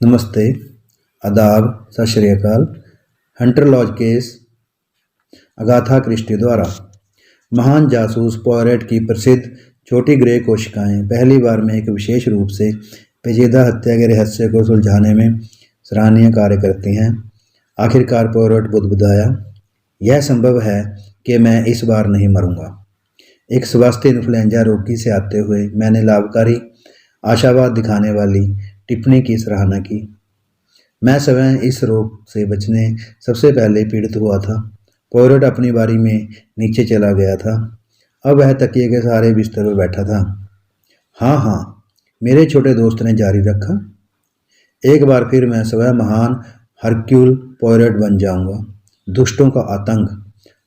नमस्ते, आदाब, सत श्री अकाल। Hunter lodge case Agatha Christie द्वारा महान जासूस पॉयरेट की प्रसिद्ध छोटी ग्रे कोशिकाएं पहली बार में एक विशेष रूप से पेचीदा हत्या के रहस्य को सुलझाने में सराहनीय कार्य करती हैं। आखिरकार पॉयरेट बुदबुदाया, यह संभव है कि मैं इस बार नहीं मरूंगा। एक स्वस्थ इन्फ्लुएंजा रोगी से आते हुए मैंने लाभकारी आशावाद दिखाने वाली टिप्पणी की सराहना की। मैं स्वयं इस रोग से बचने सबसे पहले पीड़ित हुआ था। पॉयरेट अपनी बारी में नीचे चला गया था। अब वह तकिए के सहारे बिस्तर पर बैठा था। हाँ, मेरे छोटे दोस्त ने जारी रखा, एक बार फिर मैं स्वयं महान हरक्यूल पॉयरेट बन जाऊंगा। दुष्टों का आतंक।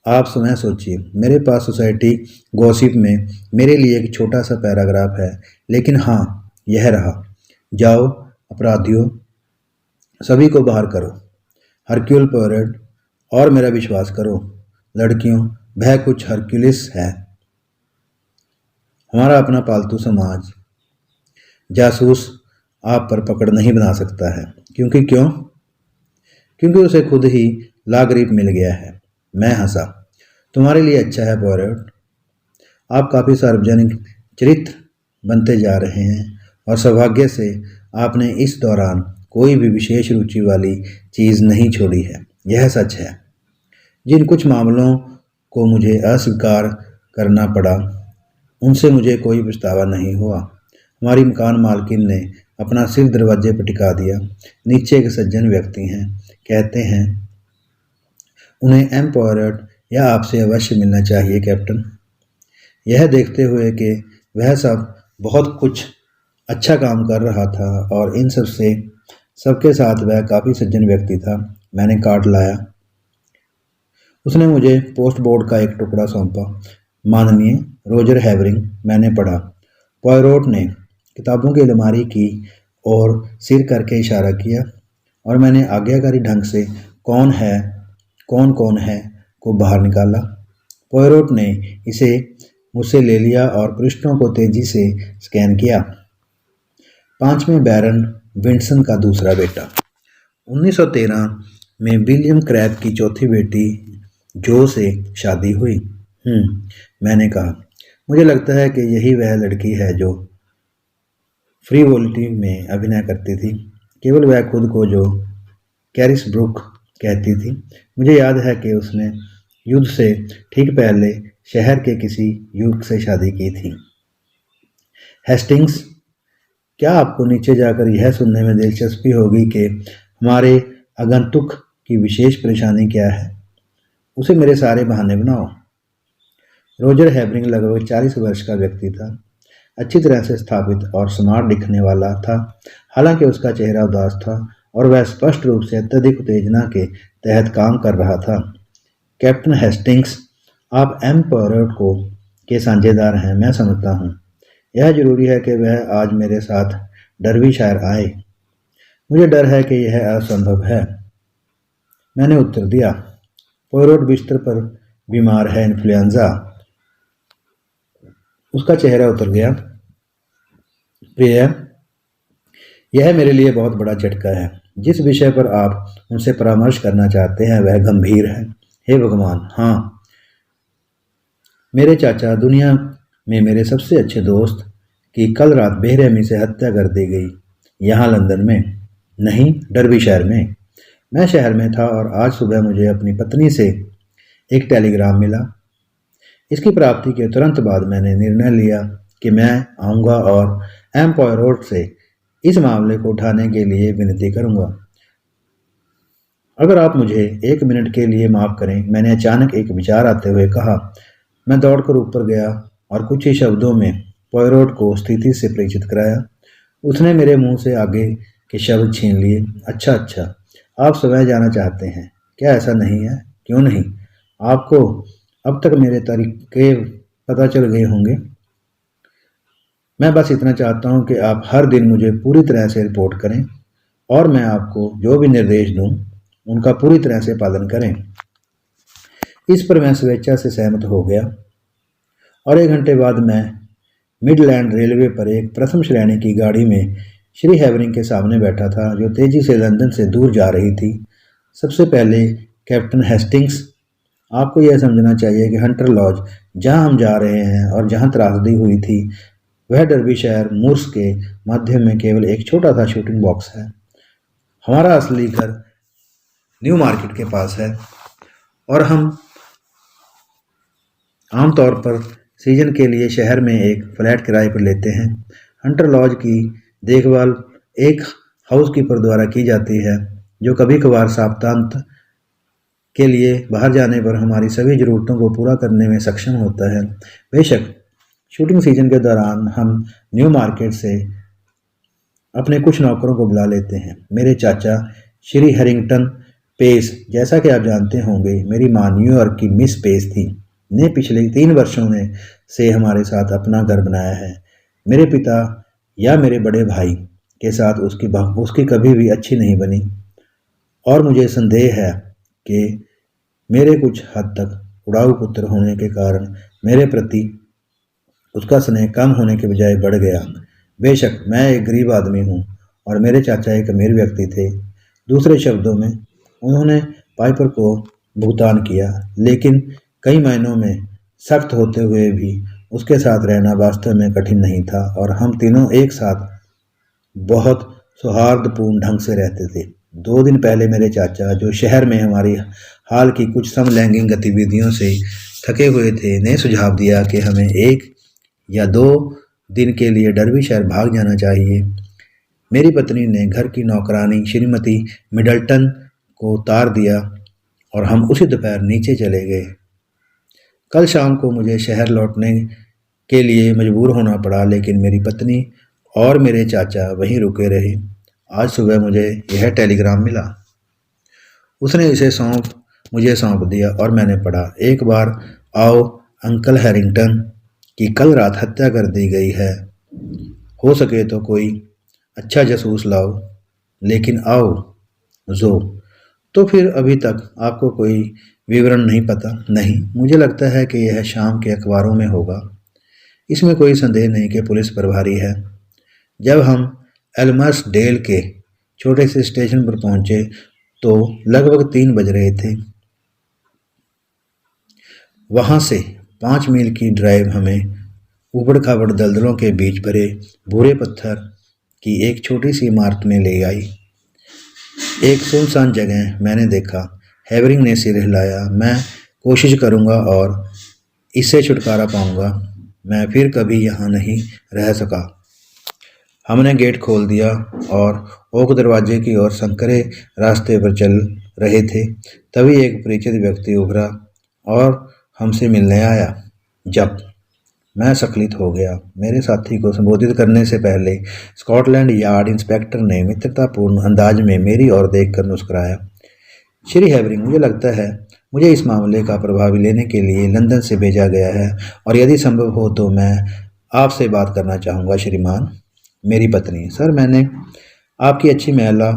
आप स्वयं सोचिए, मेरे पास सोसाइटी गॉसिप में मेरे लिए एक छोटा सा पैराग्राफ है, लेकिन हाँ, यह रहा, जाओ अपराधियों, सभी को बाहर करो। हरक्यूल पॉयरेट, और मेरा विश्वास करो लड़कियों, वह कुछ हरक्यूलिस है। हमारा अपना पालतू समाज जासूस आप पर पकड़ नहीं बना सकता है। क्योंकि उसे खुद ही लाग्रीप मिल गया है। मैं हंसा। तुम्हारे लिए अच्छा है पॉयरेट, आप काफ़ी सार्वजनिक चरित्र बनते जा रहे हैं और सौभाग्य से आपने इस दौरान कोई भी विशेष रुचि वाली चीज़ नहीं छोड़ी है। यह सच है। जिन कुछ मामलों को मुझे अस्वीकार करना पड़ा, उनसे मुझे कोई पछतावा नहीं हुआ। हमारी मकान मालकिन ने अपना सिर दरवाजे पर टिका दिया। नीचे एक सज्जन व्यक्ति हैं, कहते हैं उन्हें एम पॉयरेट या आपसे अवश्य मिलना चाहिए कैप्टन। यह देखते हुए कि वह सब बहुत कुछ अच्छा काम कर रहा था और इन सबके साथ वह काफ़ी सज्जन व्यक्ति था, मैंने कार्ड लाया। उसने मुझे पोस्ट बोर्ड का एक टुकड़ा सौंपा। माननीय रोजर हैवरिंग, मैंने पढ़ा। पॉयरोट ने किताबों की अलमारी की और सिर करके इशारा किया और मैंने आज्ञाकारी ढंग से कौन कौन है को बाहर निकाला। पॉयरोट ने इसे मुझसे ले लिया और पृष्ठों को तेजी से स्कैन किया। 5वें बैरन विंडसन का दूसरा बेटा। 1913 में विलियम क्रैब की चौथी बेटी जो से शादी हुई। मैंने कहा, मुझे लगता है कि यही वह लड़की है जो फ्रीवोलिटी में अभिनय करती थी, केवल वह खुद को जो कैरिस ब्रुक कहती थी। मुझे याद है कि उसने युद्ध से ठीक पहले शहर के किसी युवक से शादी की थी। हेस्टिंग्स, क्या आपको नीचे जाकर यह सुनने में दिलचस्पी होगी कि हमारे आगंतुक की विशेष परेशानी क्या है? उसे मेरे सारे बहाने बनाओ। रोजर हैवरिंग लगभग 40 वर्ष का व्यक्ति था, अच्छी तरह से स्थापित और स्मार्ट दिखने वाला था। हालांकि उसका चेहरा उदास था और वह स्पष्ट रूप से अत्यधिक उत्तेजना के तहत काम कर रहा था। कैप्टन हेस्टिंग्स, आप एम पॉयरेट के साझेदार हैं, मैं समझता हूँ। यह जरूरी है कि वह आज मेरे साथ डर्बीशायर आए। मुझे डर है कि यह असंभव है, मैंने उत्तर दिया। पॉयरेट बिस्तर पर बीमार है, इन्फ्लुएंजा। उसका चेहरा उतर गया। प्रिय, यह मेरे लिए बहुत बड़ा झटका है। जिस विषय पर आप उनसे परामर्श करना चाहते हैं वह गंभीर है। हे भगवान, हाँ। मेरे चाचा, दुनिया में मेरे सबसे अच्छे दोस्त की कल रात बेरहमी से हत्या कर दी गई। यहाँ लंदन में नहीं, डर्बीशायर में। मैं शहर में था और आज सुबह मुझे अपनी पत्नी से एक टेलीग्राम मिला। इसकी प्राप्ति के तुरंत बाद मैंने निर्णय लिया कि मैं आऊँगा और एम पॉयरेट से इस मामले को उठाने के लिए विनती करूँगा। अगर आप मुझे 1 मिनट के लिए माफ़ करें, मैंने अचानक एक विचार आते हुए कहा। मैं दौड़कर ऊपर गया और कुछ ही शब्दों में पॉयरेट को स्थिति से परिचित कराया। उसने मेरे मुंह से आगे के शब्द छीन लिए। अच्छा, आप स्वयं जाना चाहते हैं, क्या ऐसा नहीं है? क्यों नहीं? आपको अब तक मेरे तरीके पता चल गए होंगे। मैं बस इतना चाहता हूं कि आप हर दिन मुझे पूरी तरह से रिपोर्ट करें और मैं आपको जो भी निर्देश दूं उनका पूरी तरह से पालन करें। इस पर मैं स्वेच्छा से सहमत हो गया और 1 घंटे बाद मैं मिडलैंड रेलवे पर एक प्रथम श्रेणी की गाड़ी में श्री हैवरिंग के सामने बैठा था, जो तेजी से लंदन से दूर जा रही थी। सबसे पहले कैप्टन हेस्टिंग्स, आपको यह समझना चाहिए कि हंटर लॉज, जहां हम जा रहे हैं और जहां त्रासदी हुई थी, वह डर्बीशायर मूर्स के मध्य में केवल एक छोटा सा शूटिंग बॉक्स है। हमारा असली घर न्यू मार्केट के पास है और हम आमतौर पर सीजन के लिए शहर में एक फ्लैट किराए पर लेते हैं। हंटर लॉज की देखभाल एक हाउसकीपर द्वारा की जाती है, जो कभी कभार सप्ताहांत के लिए बाहर जाने पर हमारी सभी ज़रूरतों को पूरा करने में सक्षम होता है। बेशक शूटिंग सीजन के दौरान हम न्यू मार्केट से अपने कुछ नौकरों को बुला लेते हैं। मेरे चाचा श्री हैरिंगटन पेस, जैसा कि आप जानते होंगे, मेरी माँ न्यूयॉर्क की मिस पेस थी, ने पिछले 3 वर्षों में से हमारे साथ अपना घर बनाया है। मेरे पिता या मेरे बड़े भाई के साथ उसकी कभी भी अच्छी नहीं बनी और मुझे संदेह है कि मेरे कुछ हद तक उड़ाऊ पुत्र होने के कारण मेरे प्रति उसका स्नेह कम होने के बजाय बढ़ गया। बेशक मैं एक गरीब आदमी हूँ और मेरे चाचा एक अमीर व्यक्ति थे। दूसरे शब्दों में, उन्होंने पाइपर को भुगतान किया, लेकिन कई महीनों में सख्त होते हुए भी उसके साथ रहना वास्तव में कठिन नहीं था और हम तीनों एक साथ बहुत सौहार्दपूर्ण ढंग से रहते थे। 2 दिन पहले मेरे चाचा, जो शहर में हमारी हाल की कुछ समलैंगिक गतिविधियों से थके हुए थे, ने सुझाव दिया कि हमें 1 या 2 दिन के लिए डर्बीशायर भाग जाना चाहिए। मेरी पत्नी ने घर की नौकरानी श्रीमती मिडल्टन को उतार दिया और हम उसी दोपहर नीचे चले गए। कल शाम को मुझे शहर लौटने के लिए मजबूर होना पड़ा, लेकिन मेरी पत्नी और मेरे चाचा वहीं रुके रहे। आज सुबह मुझे यह टेलीग्राम मिला। उसने इसे मुझे सौंप दिया और मैंने पढ़ा। एक बार आओ अंकल हैरिंगटन की कल रात हत्या कर दी गई है। हो सके तो कोई अच्छा जासूस लाओ, लेकिन आओ जो। तो फिर अभी तक आपको कोई विवरण नहीं पता? नहीं, मुझे लगता है कि यह शाम के अखबारों में होगा। इसमें कोई संदेह नहीं कि पुलिस प्रभारी है। जब हम एल्मर्स डेल के छोटे से स्टेशन पर पहुंचे तो लगभग 3 बज रहे थे। वहां से 5 मील की ड्राइव हमें ऊबड़ खाबड़ दलदलों के बीच भरे भूरे पत्थर की एक छोटी सी इमारत में ले आई। एक सुनसान जगह मैंने देखा। हैवरिंग ने सिर हिलाया। मैं कोशिश करूंगा और इससे छुटकारा पाऊंगा। मैं फिर कभी यहाँ नहीं रह सका। हमने गेट खोल दिया और ओक दरवाजे की ओर संकरे रास्ते पर चल रहे थे। तभी एक परिचित व्यक्ति उभरा और हमसे मिलने आया। जब मैं सक्लित हो गया। मेरे साथी को संबोधित करने से पहले स्कॉटलैंड यार्ड इंस्पेक्टर ने मित्रतापूर्ण अंदाज में मेरी ओर देखकर मुस्कुराया। श्री हैवरिंग, मुझे लगता है मुझे इस मामले का प्रभावी लेने के लिए लंदन से भेजा गया है और यदि संभव हो तो मैं आपसे बात करना चाहूँगा। श्रीमान। मेरी पत्नी, सर, मैंने आपकी अच्छी महिला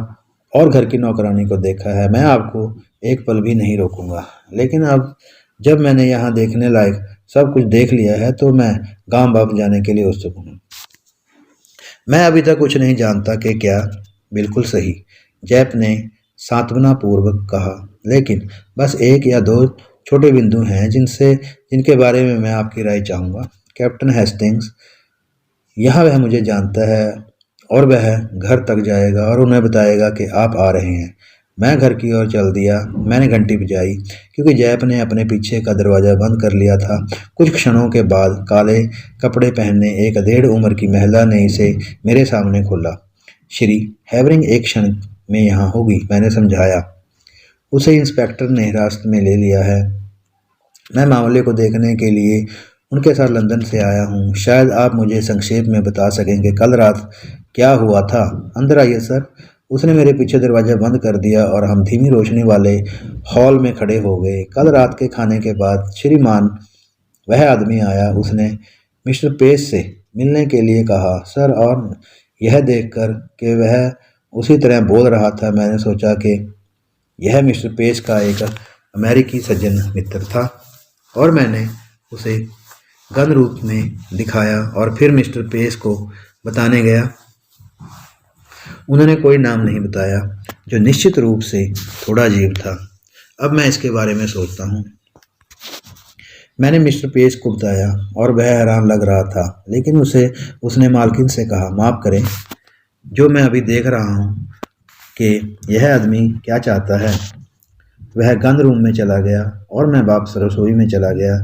और घर की नौकरानी को देखा है। मैं आपको एक पल भी नहीं रोकूंगा, लेकिन अब जब मैंने यहाँ देखने लायक सब कुछ देख लिया है तो मैं गांव वापस जाने के लिए उत्सुक हूँ। मैं अभी तक कुछ नहीं जानता कि क्या। बिल्कुल सही, जैप ने सांत्वना पूर्वक कहा, लेकिन बस 1 या 2 छोटे बिंदु हैं जिनके बारे में मैं आपकी राय चाहूँगा। कैप्टन हेस्टिंग्स, यहाँ वह मुझे जानता है और वह घर तक जाएगा और उन्हें बताएगा कि आप आ रहे हैं। मैं घर की ओर चल दिया। मैंने घंटी बजाई क्योंकि जैप ने अपने पीछे का दरवाज़ा बंद कर लिया था। कुछ क्षणों के बाद काले कपड़े पहने एक अधेड़ उम्र की महिला ने इसे मेरे सामने खोला। श्री हैवरिंग एक क्षण में यहाँ होगी, मैंने समझाया। उसे इंस्पेक्टर ने हिरासत में ले लिया है। मैं मामले को देखने के लिए उनके साथ लंदन से आया हूँ। शायद आप मुझे संक्षेप में बता सकेंगे कल रात क्या हुआ था। अंदर आइए सर। उसने मेरे पीछे दरवाज़ा बंद कर दिया और हम धीमी रोशनी वाले हॉल में खड़े हो गए। कल रात के खाने के बाद श्रीमान वह आदमी आया। उसने मिस्टर पेस से मिलने के लिए कहा। सर, और यह देखकर कि वह उसी तरह बोल रहा था, मैंने सोचा कि यह मिस्टर पेस का एक अमेरिकी सज्जन मित्र था और मैंने उसे गन रूप में दिखाया और फिर मिस्टर पेस को बताने गया उन्होंने कोई नाम नहीं बताया, जो निश्चित रूप से थोड़ा अजीब था। अब मैं इसके बारे में सोचता हूँ। मैंने मिस्टर पेस को बताया और वह हैरान लग रहा था, लेकिन उसने मालकिन से कहा, माफ़ करें, जो मैं अभी देख रहा हूँ कि यह आदमी क्या चाहता है। वह गन रूम में चला गया और मैं वापस रसोई में चला गया,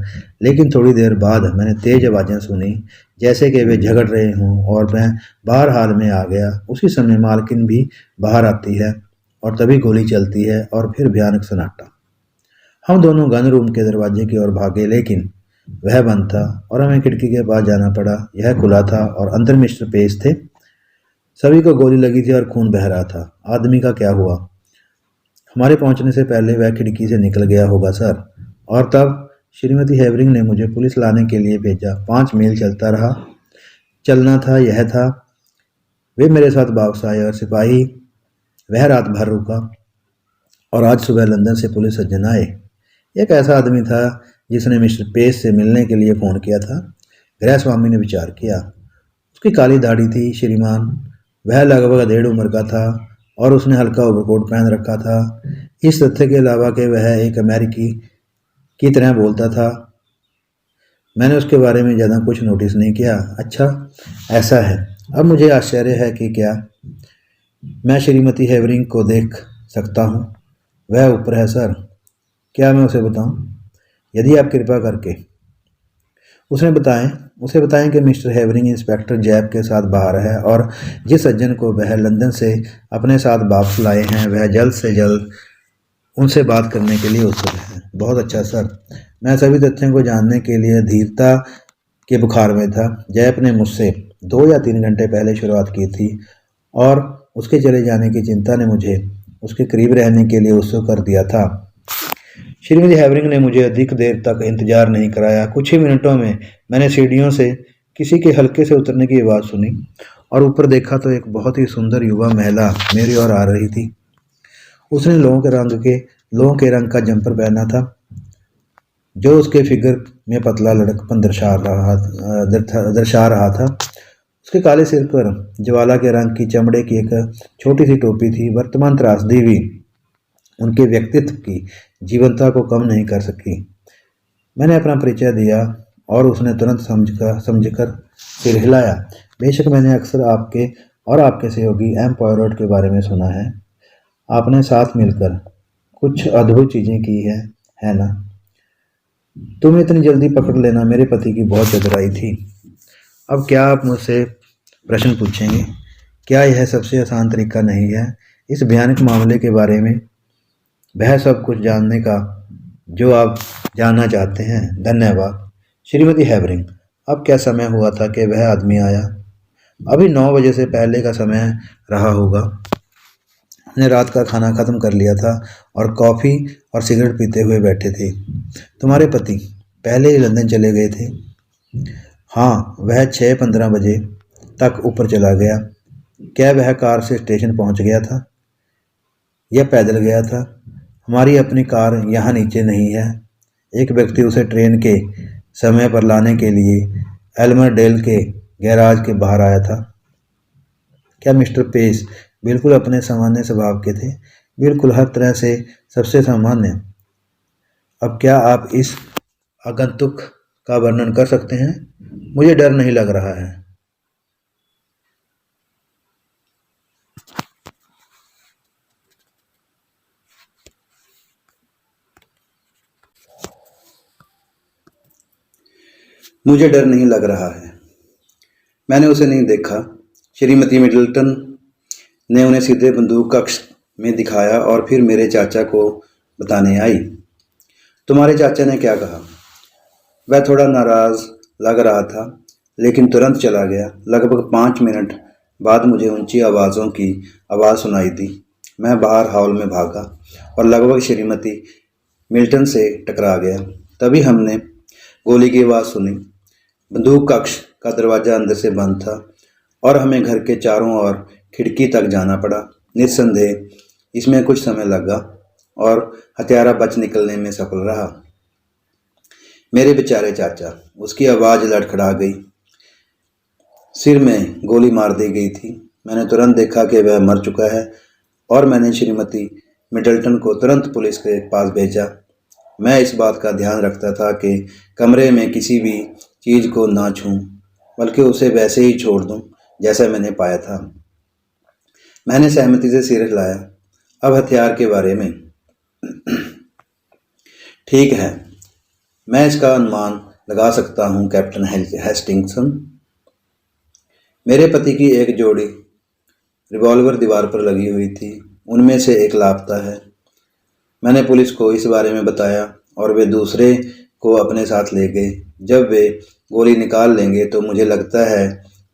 लेकिन थोड़ी देर बाद मैंने तेज आवाज़ें सुनी, जैसे कि वे झगड़ रहे हों, और मैं बाहर हाल में आ गया। उसी समय मालकिन भी बाहर आती है और तभी गोली चलती है और फिर भयानक सन्नाटा। हम दोनों गन रूम के दरवाजे की ओर भागे, लेकिन वह बंद था और हमें खिड़की के पास जाना पड़ा। यह खुला था और अंदर मिस्टर पेस थे। सभी को गोली लगी थी और खून बह रहा था। आदमी का क्या हुआ? हमारे पहुंचने से पहले वह खिड़की से निकल गया होगा, सर। और तब श्रीमती हेवरिंग ने मुझे पुलिस लाने के लिए भेजा। 5 मील चलता रहा। चलना था, यह था। वे मेरे साथ वापस आए और सिपाही वह रात भर रुका और आज सुबह लंदन से पुलिस सज्जन आए। एक ऐसा आदमी था जिसने मिस्टर पेस से मिलने के लिए फ़ोन किया था। गृह स्वामी ने विचार किया। उसकी काली दाढ़ी थी, श्रीमान। वह लगभग 1.5 उम्र का था और उसने हल्का ओवरकोट पहन रखा था। इस तथ्य के अलावा कि वह एक अमेरिकी की तरह बोलता था, मैंने उसके बारे में ज़्यादा कुछ नोटिस नहीं किया। अच्छा, ऐसा है। अब मुझे आश्चर्य है कि क्या मैं श्रीमती हेवरिंग को देख सकता हूँ? वह ऊपर है, सर। क्या मैं उसे बताऊँ? यदि आप कृपा करके उसे बताएं कि मिस्टर हेवरिंग इंस्पेक्टर जैब के साथ बाहर है और जिस सज्जन को वह लंदन से अपने साथ वापस लाए हैं, वह जल्द से जल्द उनसे बात करने के लिए उत्सुक है। बहुत अच्छा, सर। मैं सभी तथ्यों को जानने के लिए धीरता के बुखार में था। जैब ने मुझसे 2 या 3 घंटे पहले शुरुआत की थी और उसके चले जाने की चिंता ने मुझे उसके करीब रहने के लिए उत्सुक कर दिया था। श्रीमती हेवरिंग ने मुझे अधिक देर तक इंतजार नहीं कराया। कुछ ही मिनटों में मैंने सीढ़ियों से किसी के हल्के से उतरने की आवाज़ सुनी और ऊपर देखा तो एक बहुत ही सुंदर युवा महिला मेरी ओर आ रही थी। उसने लोगों के रंग का जंपर पहना था, जो उसके फिगर में पतला लड़कपन दर्शा रहा था। उसके काले सिर पर ज्वाला के रंग की चमड़े की एक छोटी सी टोपी थी। वर्तमान त्रासदी भी उनके व्यक्तित्व की जीवंतता को कम नहीं कर सकी। मैंने अपना परिचय दिया और उसने तुरंत समझकर सिर हिलाया। बेशक मैंने अक्सर आपके सहयोगी एम पॉयरोट के बारे में सुना है। आपने साथ मिलकर कुछ अद्भुत चीज़ें की है ना? तुम्हें इतनी जल्दी पकड़ लेना मेरे पति की बहुत चतुराई थी। अब क्या आप मुझसे प्रश्न पूछेंगे? क्या यह सबसे आसान तरीका नहीं है इस भयानक मामले के बारे में वह सब कुछ जानने का जो आप जानना चाहते हैं? धन्यवाद। श्रीमती हेवरिंग, अब क्या समय हुआ था कि वह आदमी आया? अभी 9 बजे से पहले का समय रहा होगा। हमने रात का खाना ख़त्म कर लिया था और कॉफ़ी और सिगरेट पीते हुए बैठे थे। तुम्हारे पति पहले ही लंदन चले गए थे? हाँ, वह 6:15 बजे तक ऊपर चला गया। क्या वह कार से स्टेशन पहुंच गया था या पैदल गया था? हमारी अपनी कार यहाँ नीचे नहीं है। एक व्यक्ति उसे ट्रेन के समय पर लाने के लिए एल्मरडेल के गैराज के बाहर आया था। क्या मिस्टर पेस बिल्कुल अपने सामान्य स्वभाव के थे? बिल्कुल, हर तरह से सबसे सामान्य। अब क्या आप इस आगंतुक का वर्णन कर सकते हैं? मुझे डर नहीं लग रहा है। मुझे डर नहीं लग रहा है। मैंने उसे नहीं देखा। श्रीमती मिडल्टन ने उन्हें सीधे बंदूक कक्ष में दिखाया और फिर मेरे चाचा को बताने आई। तुम्हारे चाचा ने क्या कहा? वह थोड़ा नाराज लग रहा था, लेकिन तुरंत चला गया। लगभग 5 मिनट बाद मुझे ऊंची आवाज़ों की आवाज़ सुनाई दी। मैं बाहर हॉल में भागा और लगभग श्रीमती मिल्टन से टकरा गया। तभी हमने गोली की आवाज़ सुनी। बंदूक कक्ष का दरवाज़ा अंदर से बंद था और हमें घर के चारों ओर खिड़की तक जाना पड़ा। निस्संदेह इसमें कुछ समय लगा और हत्यारा बच निकलने में सफल रहा। मेरे बेचारे चाचा, उसकी आवाज़ लड़खड़ा गई। सिर में गोली मार दी गई थी। मैंने तुरंत देखा कि वह मर चुका है और मैंने श्रीमती मिडल्टन को तुरंत पुलिस के पास भेजा। मैं इस बात का ध्यान रखता था कि कमरे में किसी भी चीज़ को ना छूऊं, बल्कि उसे वैसे ही छोड़ दूं जैसा मैंने पाया था। मैंने सहमति से सिर हिलाया। अब हथियार के बारे में। ठीक है, मैं इसका अनुमान लगा सकता हूं कैप्टन हेस्टिंगसन। मेरे पति की एक जोड़ी रिवॉल्वर दीवार पर लगी हुई थी, उनमें से एक लापता है। मैंने पुलिस को इस बारे में बताया और वे दूसरे को अपने साथ ले गए। जब वे गोली निकाल लेंगे तो मुझे लगता है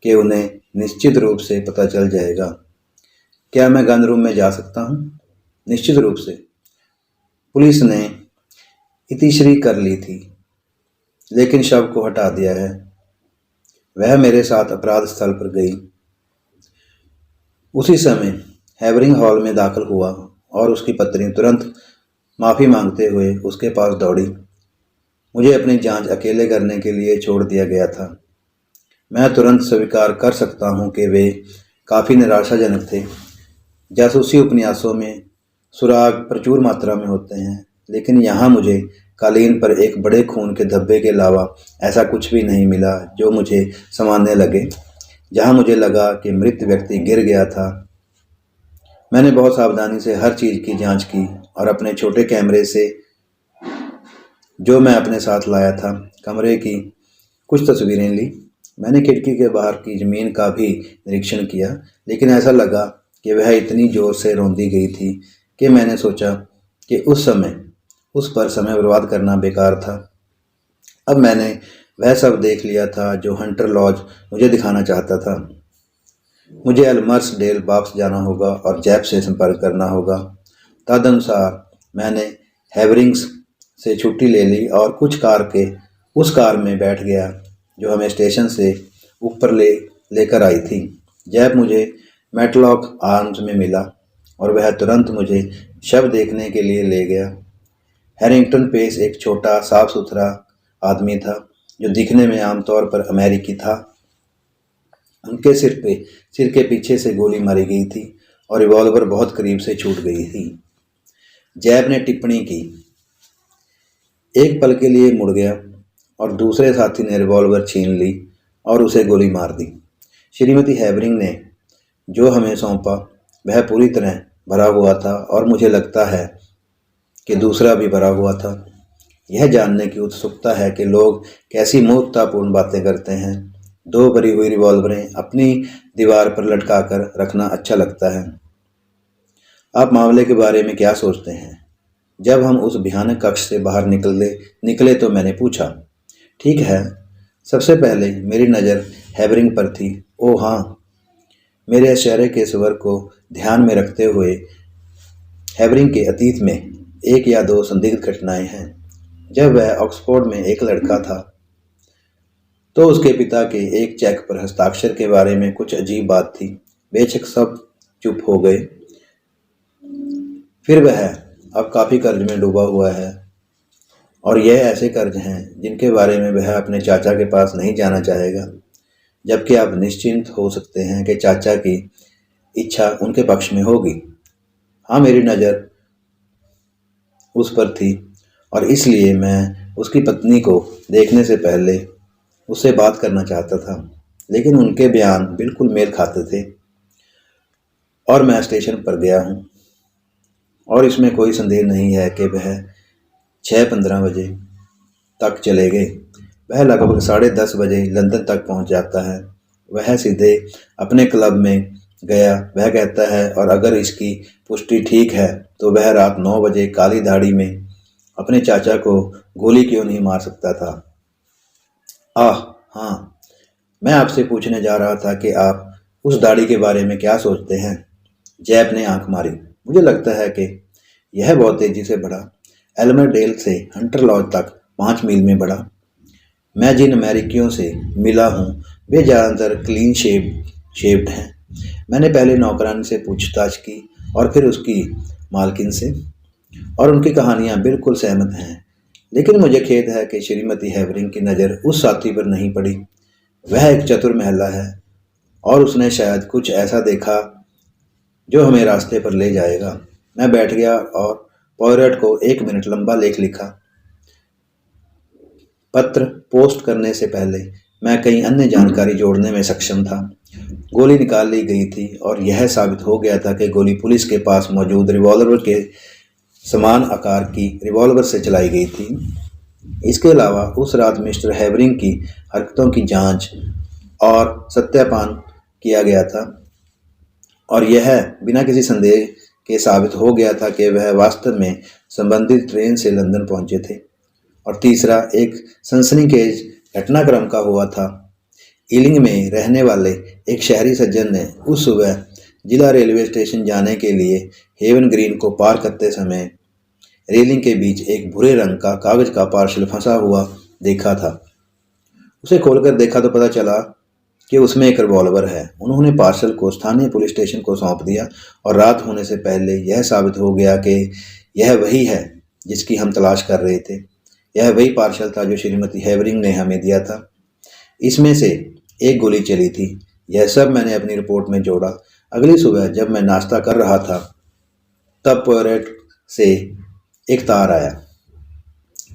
कि उन्हें निश्चित रूप से पता चल जाएगा। क्या मैं गन रूम में जा सकता हूँ? निश्चित रूप से। पुलिस ने इतिश्री कर ली थी, लेकिन शव को हटा दिया है। वह मेरे साथ अपराध स्थल पर गई। उसी समय हैवरिंग हॉल में दाखिल हुआ और उसकी पत्नी तुरंत माफ़ी मांगते हुए उसके पास दौड़ी। मुझे अपनी जांच अकेले करने के लिए छोड़ दिया गया था। मैं तुरंत स्वीकार कर सकता हूं कि वे काफ़ी निराशाजनक थे। जासूसी उपन्यासों में सुराग प्रचुर मात्रा में होते हैं, लेकिन यहाँ मुझे कालीन पर एक बड़े खून के धब्बे के अलावा ऐसा कुछ भी नहीं मिला जो मुझे समाने लगे। जहाँ मुझे लगा कि मृत व्यक्ति गिर गया था, मैंने बहुत सावधानी से हर चीज़ की जांच की और अपने छोटे कैमरे से, जो मैं अपने साथ लाया था, कमरे की कुछ तस्वीरें ली। मैंने खिड़की के बाहर की ज़मीन का भी निरीक्षण किया, लेकिन ऐसा लगा कि वह इतनी ज़ोर से रौंदी गई थी कि मैंने सोचा कि उस पर समय बर्बाद करना बेकार था। अब मैंने वह सब देख लिया था जो हंटर लॉज मुझे दिखाना चाहता था। मुझे एल्मर्स डेल वापस जाना होगा और जैप से संपर्क करना होगा। तदनुसार मैंने हैवरिंग्स से छुट्टी ले ली और उस कार में बैठ गया जो हमें स्टेशन से ऊपर लेकर आई थी। जैप मुझे मैटलॉक आर्म्स में मिला और वह तुरंत मुझे शव देखने के लिए ले गया। हैरिंगटन पेस एक छोटा साफ सुथरा आदमी था जो दिखने में आमतौर पर अमेरिकी था। उनके सिर के पीछे से गोली मारी गई थी और रिवॉल्वर बहुत करीब से छूट गई थी। जैब ने टिप्पणी की। एक पल के लिए मुड़ गया और दूसरे साथी ने रिवॉल्वर छीन ली और उसे गोली मार दी। श्रीमती हैवरिंग ने जो हमें सौंपा वह पूरी तरह भरा हुआ था और मुझे लगता है कि दूसरा भी भरा हुआ था। यह जानने की उत्सुकता है कि लोग कैसी मूर्खतापूर्ण बातें करते हैं। 2 भरी हुई रिवॉल्वरें अपनी दीवार पर लटका कर रखना अच्छा लगता है। आप मामले के बारे में क्या सोचते हैं? जब हम उस भयानक कक्ष से बाहर निकले तो मैंने पूछा। ठीक है, सबसे पहले मेरी नज़र हैवरिंग पर थी। ओह हाँ, मेरे आश्चर्य के स्वर को ध्यान में रखते हुए हैवरिंग के अतीत में 1 या 2 संदिग्ध घटनाएं हैं। जब वह ऑक्सफोर्ड में एक लड़का था तो उसके पिता के एक चेक पर हस्ताक्षर के बारे में कुछ अजीब बात थी। बेशक सब चुप हो गए। फिर वह अब काफ़ी कर्ज में डूबा हुआ है और यह ऐसे कर्ज हैं जिनके बारे में वह अपने चाचा के पास नहीं जाना चाहेगा, जबकि आप निश्चिंत हो सकते हैं कि चाचा की इच्छा उनके पक्ष में होगी। हाँ, मेरी नज़र उस पर थी और इसलिए मैं उसकी पत्नी को देखने से पहले उससे बात करना चाहता था, लेकिन उनके बयान बिल्कुल मेल खाते थे। और मैं स्टेशन पर गया हूँ और इसमें कोई संदेह नहीं है कि वह 6:15 बजे तक चले गए। वह लगभग 10:30 बजे लंदन तक पहुंच जाता है। वह सीधे अपने क्लब में गया, वह कहता है, और अगर इसकी पुष्टि ठीक है तो वह रात 9 बजे काली दाढ़ी में अपने चाचा को गोली क्यों नहीं मार सकता था। आह हाँ, मैं आपसे पूछने जा रहा था कि आप उस दाढ़ी के बारे में क्या सोचते हैं। जैप ने आंख मारी। मुझे लगता है कि यह बहुत तेजी से बढ़ा। एल्मर डेल से हंटर लॉज तक 5 मील में बढ़ा। मैं जिन अमेरिकियों से मिला हूँ वे ज़्यादातर क्लीन शेव्ड हैं। मैंने पहले नौकरानी से पूछताछ की और फिर उसकी मालकिन से, और उनकी कहानियाँ बिल्कुल सहमत हैं। लेकिन मुझे खेद है कि श्रीमती हैवरिंग की नज़र उस साथी पर नहीं पड़ी। वह एक चतुर महिला है और उसने शायद कुछ ऐसा देखा जो हमें रास्ते पर ले जाएगा। मैं बैठ गया और पॉयरट को 1 मिनट लंबा लेख लिखा। पत्र पोस्ट करने से पहले मैं कई अन्य जानकारी जोड़ने में सक्षम था। गोली निकाल ली गई थी और यह साबित हो गया था कि गोली पुलिस के पास मौजूद रिवॉल्वर के समान आकार की रिवॉल्वर से चलाई गई थी। इसके अलावा उस रात मिस्टर हैवरिंग की हरकतों की जांच और सत्यापन किया गया था और यह बिना किसी संदेह के साबित हो गया था कि वह वास्तव में संबंधित ट्रेन से लंदन पहुंचे थे। और तीसरा, एक सनसनीखेज घटनाक्रम का हुआ था। ईलिंग में रहने वाले एक शहरी सज्जन ने उस सुबह जिला रेलवे स्टेशन जाने के लिए हेवन ग्रीन को पार करते समय रेलिंग के बीच एक भूरे रंग का कागज का पार्सल फंसा हुआ देखा था। उसे खोलकर देखा तो पता चला कि उसमें एक रिवॉल्वर है। उन्होंने पार्सल को स्थानीय पुलिस स्टेशन को सौंप दिया और रात होने से पहले यह साबित हो गया कि यह वही है जिसकी हम तलाश कर रहे थे। यह वही पार्सल था जो श्रीमती हैवरिंग ने हमें दिया था। इसमें से एक गोली चली थी। यह सब मैंने अपनी रिपोर्ट में जोड़ा। अगली सुबह जब मैं नाश्ता कर रहा था तब पॉयरट से एक तार आया।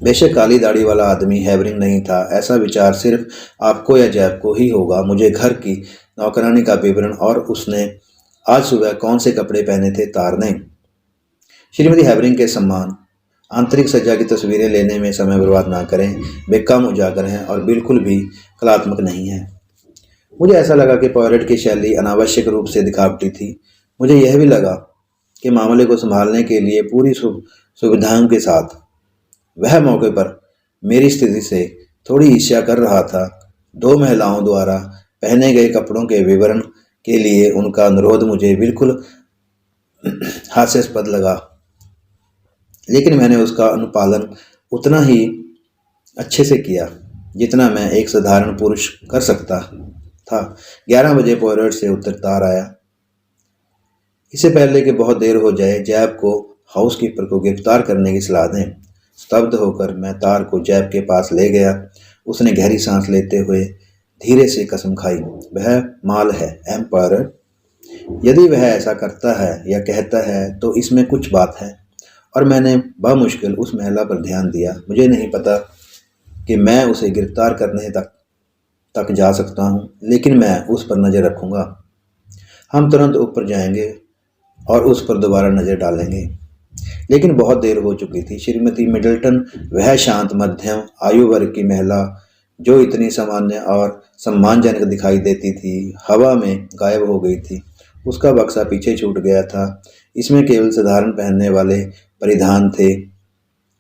बेशक काली दाढ़ी वाला आदमी हैवरिंग नहीं था, ऐसा विचार सिर्फ आपको या जैब को ही होगा। मुझे घर की नौकरानी का विवरण और उसने आज सुबह कौन से कपड़े पहने थे तार ने। श्रीमती हैवरिंग के सम्मान आंतरिक सज्जा की तस्वीरें लेने में समय बर्बाद ना करें। वे कम उजागर हैं और बिल्कुल भी कलात्मक नहीं हैं। मुझे ऐसा लगा कि पॉयरट की शैली अनावश्यक रूप से दिखावटी थी। मुझे यह भी लगा कि मामले को संभालने के लिए पूरी सुविधाओं के साथ वह मौके पर मेरी स्थिति से थोड़ी ईर्ष्या कर रहा था। 2 महिलाओं द्वारा पहने गए कपड़ों के विवरण के लिए उनका अनुरोध मुझे बिल्कुल हास्यास्पद लगा, लेकिन मैंने उसका अनुपालन उतना ही अच्छे से किया जितना मैं एक साधारण पुरुष कर सकता था। 11 बजे पॉयरट से उत्तर तार आया। इससे पहले कि बहुत देर हो जाए, जैब को हाउसकीपर को गिरफ्तार करने की सलाह दें। स्तब्ध होकर मैं तार को जैब के पास ले गया। उसने गहरी सांस लेते हुए धीरे से कसम खाई। वह माल है एम पॉयरट। यदि वह ऐसा करता है या कहता है तो इसमें कुछ बात है। और मैंने बमुश्किल उस महिला पर ध्यान दिया। मुझे नहीं पता कि मैं उसे गिरफ्तार करने तक जा सकता हूँ, लेकिन मैं उस पर नज़र रखूँगा। हम तुरंत ऊपर जाएंगे और उस पर दोबारा नज़र डालेंगे। लेकिन बहुत देर हो चुकी थी। श्रीमती मिडल्टन, वह शांत मध्यम आयु वर्ग की महिला जो इतनी सामान्य और सम्मानजनक दिखाई देती थी, हवा में गायब हो गई थी। उसका बक्सा पीछे छूट गया था। इसमें केवल साधारण पहनने वाले परिधान थे।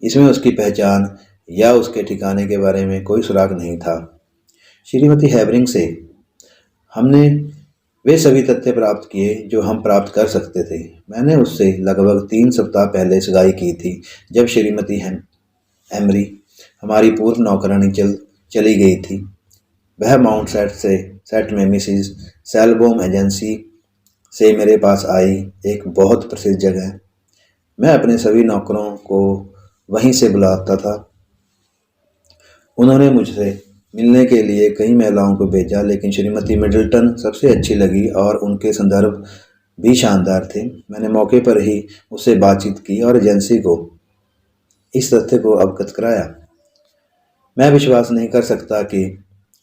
इसमें उसकी पहचान या उसके ठिकाने के बारे में कोई सुराग नहीं था। श्रीमती हैवरिंग से हमने वे सभी तथ्य प्राप्त किए जो हम प्राप्त कर सकते थे। मैंने उससे लगभग 3 सप्ताह पहले सगाई की थी, जब श्रीमती एमरी, हमारी पूर्व नौकरानी, चली गई थी। वह माउंट सेट में मिसिज सेलबोम एजेंसी से मेरे पास आई, एक बहुत प्रसिद्ध जगह। मैं अपने सभी नौकरों को वहीं से बुलाता था। उन्होंने मुझसे मिलने के लिए कई महिलाओं को भेजा, लेकिन श्रीमती मिडल्टन सबसे अच्छी लगी और उनके संदर्भ भी शानदार थे। मैंने मौके पर ही उससे बातचीत की और एजेंसी को इस तथ्य को अवगत कराया। मैं विश्वास नहीं कर सकता कि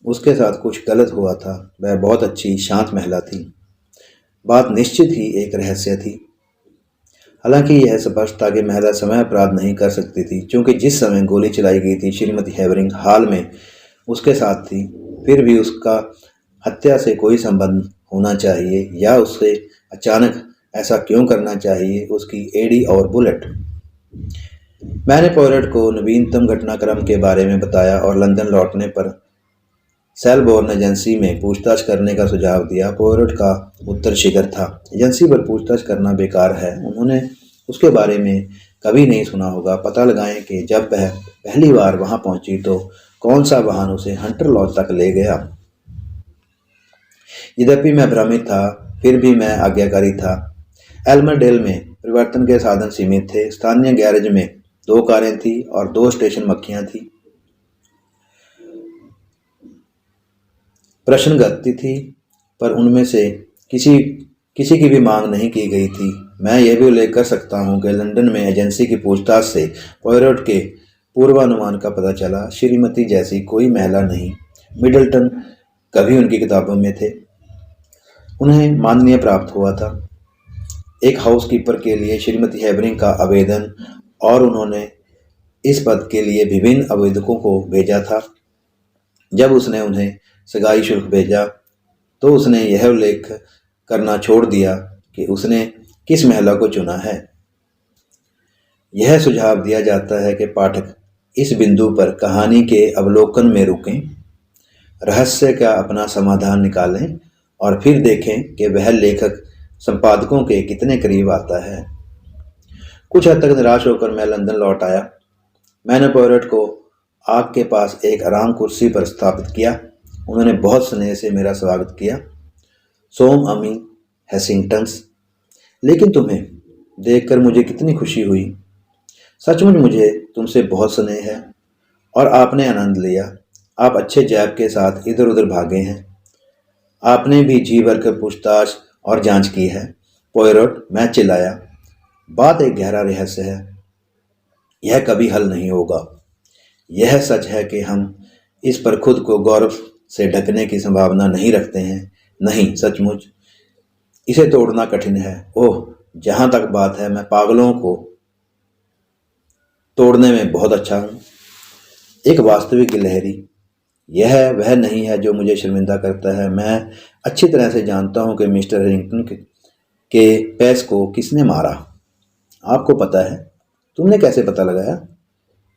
उसके साथ कुछ गलत हुआ था। वह बहुत अच्छी शांत महिला थी। बात निश्चित ही एक रहस्य थी। हालांकि यह स्पष्ट था कि महिला समय अपराध नहीं कर सकती थी, क्योंकि जिस समय गोली चलाई गई थी श्रीमती हैवरिंग हाल में उसके साथ थी। फिर भी उसका हत्या से कोई संबंध होना चाहिए, या उससे अचानक ऐसा क्यों करना चाहिए। उसकी एड़ी और बुलेट। मैंने पॉयरट को नवीनतम घटनाक्रम के बारे में बताया और लंदन लौटने पर सेलबोर्न एजेंसी में पूछताछ करने का सुझाव दिया। पॉयरट का उत्तर शिखर था। एजेंसी पर पूछताछ करना बेकार है। उन्होंने उसके बारे में कभी नहीं सुना होगा। पता लगाएं कि जब वह पहली बार वहां पहुंची तो कौन सा वाहन उसे हंटर लॉज तक ले गया। यद्यपि मैं भ्रमित था, फिर भी मैं आज्ञाकारी था। एल्मरडेल में परिवर्तन के साधन सीमित थे। स्थानीय गैरेज में 2 कारें थी और 2 स्टेशन मक्खियां थी। प्रश्न गति थी पर उनमें से किसी किसी की भी मांग नहीं की गई थी। मैं यह भी उल्लेख कर सकता हूँ कि लंदन में एजेंसी की पूछताछ से पॉयरोट के पूर्वानुमान का पता चला। श्रीमती जैसी कोई महिला नहीं मिडल्टन कभी उनकी किताबों में थे। उन्हें माननीय प्राप्त हुआ था एक हाउसकीपर के लिए श्रीमती हेबरिंग का आवेदन, और उन्होंने इस पद के लिए विभिन्न आवेदकों को भेजा था। जब उसने उन्हें सगाई शुल्क भेजा तो उसने यह उल्लेख करना छोड़ दिया कि उसने किस महिला को चुना है। यह सुझाव दिया जाता है कि पाठक इस बिंदु पर कहानी के अवलोकन में रुकें, रहस्य का अपना समाधान निकालें और फिर देखें कि वह लेखक संपादकों के कितने करीब आता है। कुछ हद तक निराश होकर मैं लंदन लौट आया। मैंने पॉयरोट को आग के पास एक आराम कुर्सी पर स्थापित किया। उन्होंने बहुत स्नेह से मेरा स्वागत किया। सोम अमी हेसिंगटन्स, लेकिन तुम्हें देखकर मुझे कितनी खुशी हुई। सचमुच मुझे तुमसे बहुत स्नेह है और आपने आनंद लिया। आप अच्छे जैब के साथ इधर उधर भागे हैं। आपने भी जी भरकर पूछताछ और जांच की है। पॉयरोट, मैं चिल्लाया, बात एक गहरा रहस्य है। यह कभी हल नहीं होगा। यह सच है कि हम इस पर खुद को गौरव से ढकने की संभावना नहीं रखते हैं। नहीं, सचमुच इसे तोड़ना कठिन है। ओह, जहां तक बात है, मैं पागलों को तोड़ने में बहुत अच्छा हूं। एक वास्तविक गिलहरी, यह वह नहीं है जो मुझे शर्मिंदा करता है। मैं अच्छी तरह से जानता हूं कि मिस्टर हैरिंगटन के पैस को किसने मारा। आपको पता है? तुमने कैसे पता लगाया?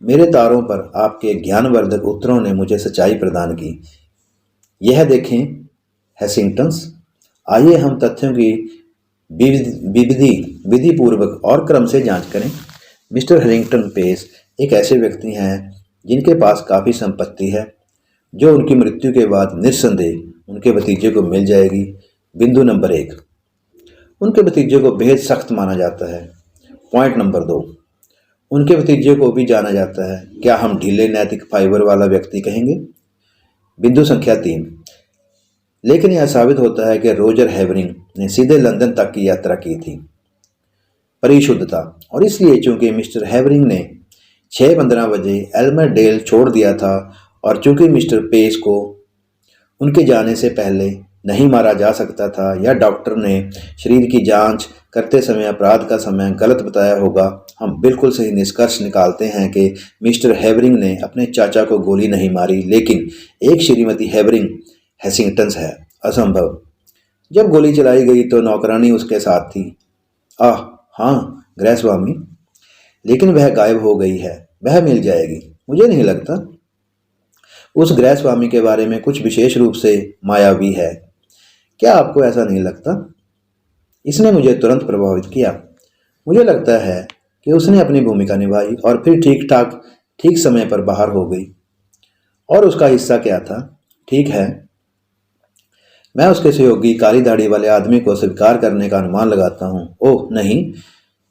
मेरे तारों पर आपके ज्ञानवर्धक उत्तरों ने मुझे सच्चाई प्रदान की। यह देखें हेसिंगटन्स, आइए हम तथ्यों की विधि पूर्वक और क्रम से जांच करें। मिस्टर हैरिंगटन पेस एक ऐसे व्यक्ति हैं जिनके पास काफ़ी संपत्ति है, जो उनकी मृत्यु के बाद निस्संदेह उनके भतीजे को मिल जाएगी। बिंदु नंबर 1, उनके भतीजे को बेहद सख्त माना जाता है। पॉइंट नंबर 2, उनके भतीजे को भी जाना जाता है। क्या हम ढीले नैतिक फाइबर वाला व्यक्ति कहेंगे? बिंदु संख्या 3, लेकिन यह साबित होता है कि रोजर हेबरिंग ने सीधे लंदन तक की यात्रा की थी। परिशुद्धता, और इसलिए चूंकि मिस्टर हेबरिंग ने 6:15 बजे एल्मरडेल छोड़ दिया था और चूंकि मिस्टर पेस को उनके जाने से पहले नहीं मारा जा सकता था, या डॉक्टर ने शरीर की जांच करते समय अपराध का समय गलत बताया होगा, हम बिल्कुल सही निष्कर्ष निकालते हैं कि मिस्टर हेबरिंग ने अपने चाचा को गोली नहीं मारी, लेकिन एक श्रीमती हेबरिंग हेसिंगटन्स है। असंभव। जब गोली चलाई गई तो नौकरानी उसके साथ थी। आह हाँ, गृहस्वामी, लेकिन वह गायब हो गई है। वह मिल जाएगी। मुझे नहीं लगता। उस गृहस्वामी के बारे में कुछ विशेष रूप से मायावी है। क्या आपको ऐसा नहीं लगता? इसने मुझे तुरंत प्रभावित किया। मुझे लगता है कि उसने अपनी भूमिका निभाई और फिर ठीक समय पर बाहर हो गई। और उसका हिस्सा क्या था? ठीक है, मैं उसके सहयोगी काली दाढ़ी वाले आदमी को स्वीकार करने का अनुमान लगाता हूँ। ओह नहीं,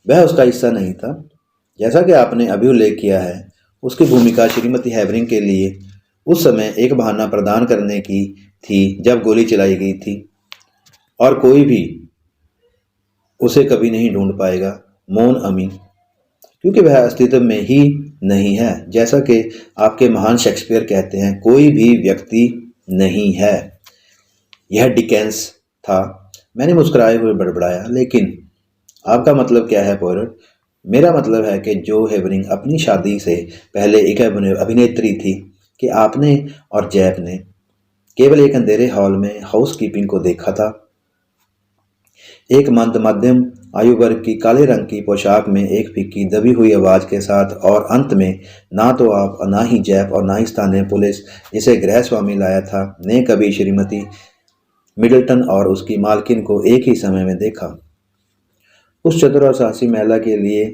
वह उसका हिस्सा नहीं था। जैसा कि आपने अभी उल्लेख किया है, उसकी भूमिका श्रीमती हेबरिंग के लिए उस समय एक बहाना प्रदान करने की थी जब गोली चलाई गई थी, और कोई भी उसे कभी नहीं ढूंढ पाएगा। मौन अमी, क्योंकि वह अस्तित्व में ही नहीं है। जैसा कि आपके महान शेक्सपियर कहते हैं, कोई भी व्यक्ति नहीं है। यह डिकेंस था। मैंने मुस्कुराए हुए बड़बड़ाया, लेकिन आपका मतलब क्या है पॉयरोट? मेरा मतलब है कि जो हेबरिंग अपनी शादी से पहले एक अभिनेत्री थी कि आपने और जैप ने केवल एक अंधेरे हॉल में हाउसकीपिंग को देखा था। एक मंद मध्यम आयु वर्ग की काले रंग की पोशाक में, एक फीकी दबी हुई आवाज के साथ, और अंत में ना तो आप, ना ही जैप और ना ही स्थानीय पुलिस जिसे गृहस्वामी लाया था ने कभी श्रीमती मिडल्टन और उसकी मालकिन को एक ही समय में देखा। उस चतुर और साहसी महिला के लिए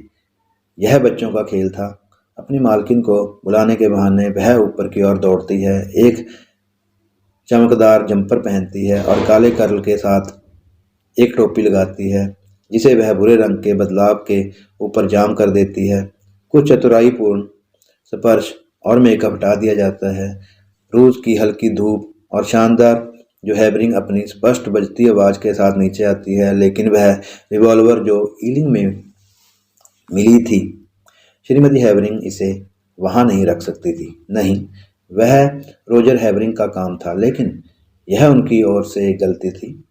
यह बच्चों का खेल था। अपनी मालकिन को बुलाने के बहाने वह ऊपर की ओर दौड़ती है, एक चमकदार जंपर पहनती है और काले कर्ल के साथ एक टोपी लगाती है जिसे वह भूरे रंग के बदलाव के ऊपर जाम कर देती है। कुछ चतुराईपूर्ण स्पर्श और मेकअप हटा दिया जाता है। रोज की हल्की धूप और शानदार जो हैवरिंग अपनी स्पष्ट बजती आवाज़ के साथ नीचे आती है। लेकिन वह रिवॉल्वर जो ईलिंग में मिली थी, श्रीमती हैवरिंग इसे वहाँ नहीं रख सकती थी। नहीं, वह रोजर हैवरिंग का काम था, लेकिन यह उनकी ओर से एक गलती थी।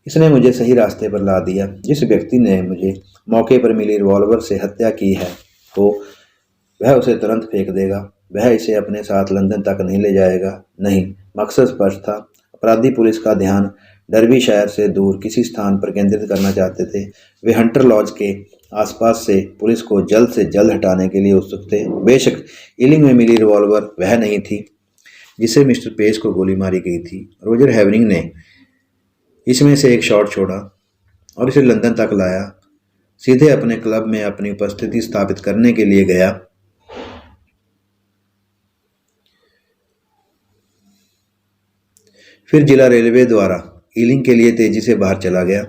इसने मुझे सही रास्ते पर ला दिया। जिस व्यक्ति ने मुझे मौके पर मिली रिवॉल्वर से हत्या की है, तो वह उसे तुरंत फेंक देगा। वह इसे अपने साथ लंदन तक नहीं ले जाएगा। नहीं, मकसद स्पष्ट था। अपराधी पुलिस का ध्यान डर्बीशायर से दूर किसी स्थान पर केंद्रित करना चाहते थे। वे हंटर लॉज के आसपास से पुलिस को जल्द से जल्द हटाने के लिए उत्सुक थे। बेशक ईलिंग में मिली रिवॉल्वर वह नहीं थी जिसे मिस्टर पेज को गोली मारी गई थी। रोजर हैवरिंग ने इसमें से एक शॉट छोड़ा और इसे लंदन तक लाया। सीधे अपने क्लब में अपनी उपस्थिति स्थापित करने के लिए गया। फिर जिला रेलवे द्वारा ईलिंग के लिए तेजी से बाहर चला गया।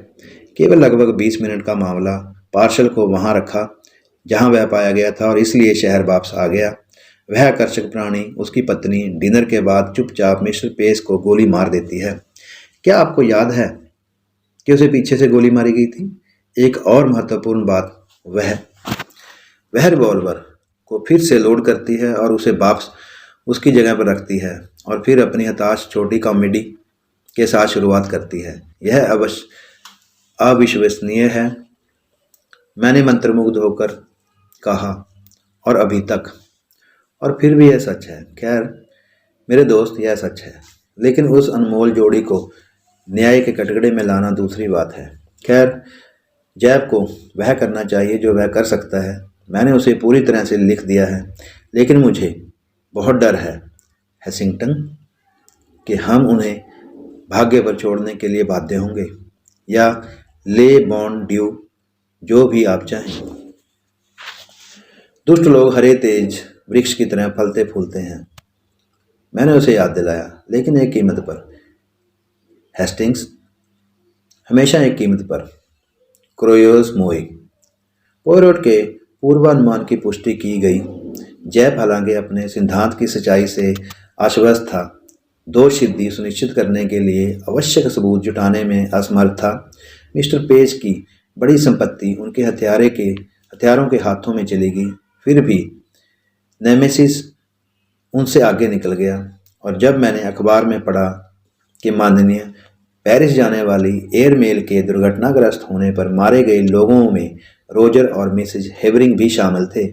केवल लगभग 20 मिनट का मामला। पार्शल को वहां रखा जहां वह पाया गया था और इसलिए शहर वापस आ गया। वह आकर्षक प्राणी, उसकी पत्नी, डिनर के बाद चुपचाप मिस्टर पेस को गोली मार देती है। क्या आपको याद है कि उसे पीछे से गोली मारी गई थी? एक और महत्वपूर्ण बात, वह रिवॉल्वर को फिर से लोड करती है और उसे वापस उसकी जगह पर रखती है और फिर अपनी हताश छोटी कॉमेडी के साथ शुरुआत करती है। यह अविश्वसनीय है, मैंने मंत्रमुग्ध होकर कहा, और अभी तक। और फिर भी यह सच है। खैर मेरे दोस्त, यह सच है, लेकिन उस अनमोल जोड़ी को न्याय के कटघरे में लाना दूसरी बात है। खैर, जैब को वह करना चाहिए जो वह कर सकता है। मैंने उसे पूरी तरह से लिख दिया है, लेकिन मुझे बहुत डर है हेसिंगटन कि हम उन्हें भाग्य पर छोड़ने के लिए बाध्य होंगे, या ले बॉन ड्यू, जो भी आप चाहें। दुष्ट लोग हरे तेज वृक्ष की तरह फलते फूलते हैं, मैंने उसे याद दिलाया, लेकिन एक कीमत पर हेस्टिंग्स, हमेशा एक कीमत पर। क्रोयोस मोई। पोयरोट के पूर्वानुमान की पुष्टि की गई। जैब हालांकि अपने सिद्धांत की सच्चाई से आश्वस्त था, दोष सिद्धि सुनिश्चित करने के लिए आवश्यक सबूत जुटाने में असमर्थ था। मिस्टर पेज की बड़ी संपत्ति उनके हथियारों के हाथों में चली गई। फिर भी नेमेसिस उनसे आगे निकल गया, और जब मैंने अखबार में पढ़ा कि माननीय पेरिस जाने वाली एयरमेल के दुर्घटनाग्रस्त होने पर मारे गए लोगों में रोजर और मिसेज हैवरिंग भी शामिल थे,